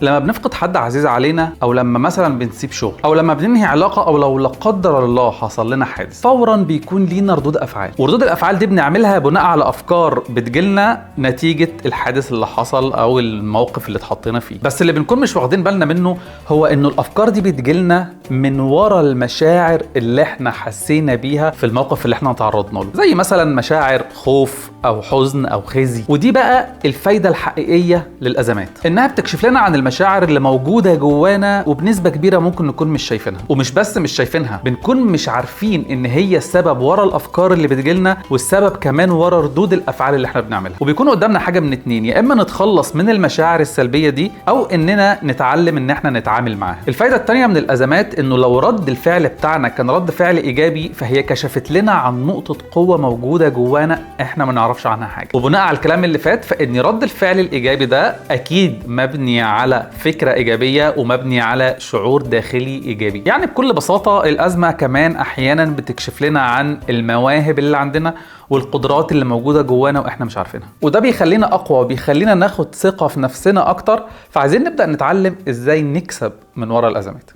لما بنفقد حد عزيز علينا، او لما مثلا بنسيب شغل، او لما بننهي علاقه، او لو لا قدر الله حصل لنا حادث، فورا بيكون لينا ردود افعال، وردود الافعال دي بنعملها بناء على افكار بتجيلنا نتيجه الحادث اللي حصل او الموقف اللي اتحطينا فيه. بس اللي بنكون مش واخدين بالنا منه هو انه الافكار دي بتجيلنا من ورا المشاعر اللي احنا حسينا بيها في الموقف اللي احنا تعرضنا له، زي مثلا مشاعر خوف او حزن او خزي. ودي بقى الفايده الحقيقيه للازمات، انها بتكشف لنا عن المشاعر اللي موجوده جوانا، وبنسبه كبيره ممكن نكون مش شايفينها. ومش بس مش شايفينها، بنكون مش عارفين ان هي السبب ورا الافكار اللي بتجيلنا، والسبب كمان ورا ردود الافعال اللي احنا بنعملها. وبيكون قدامنا حاجه من اتنين، يا اما نتخلص من المشاعر السلبيه دي، او اننا نتعلم ان احنا نتعامل معاها. الفايده الثانيه من الازمات انه لو رد الفعل بتاعنا كان رد فعل ايجابي، فهي كشفت لنا عن نقطه قوه موجوده جوانا احنا ما نعرفش عنها حاجه. وبناء على الكلام اللي فات، فان رد الفعل الايجابي ده اكيد مبني على فكره ايجابيه، ومبني على شعور داخلي ايجابي. يعني بكل بساطه الازمه كمان احيانا بتكشف لنا عن المواهب اللي عندنا والقدرات اللي موجوده جوانا واحنا مش عارفينها، وده بيخلينا اقوى، وبيخلينا ناخد ثقه في نفسنا اكتر. فعايزين نبدا نتعلم ازاي نكسب من ورا الازمات.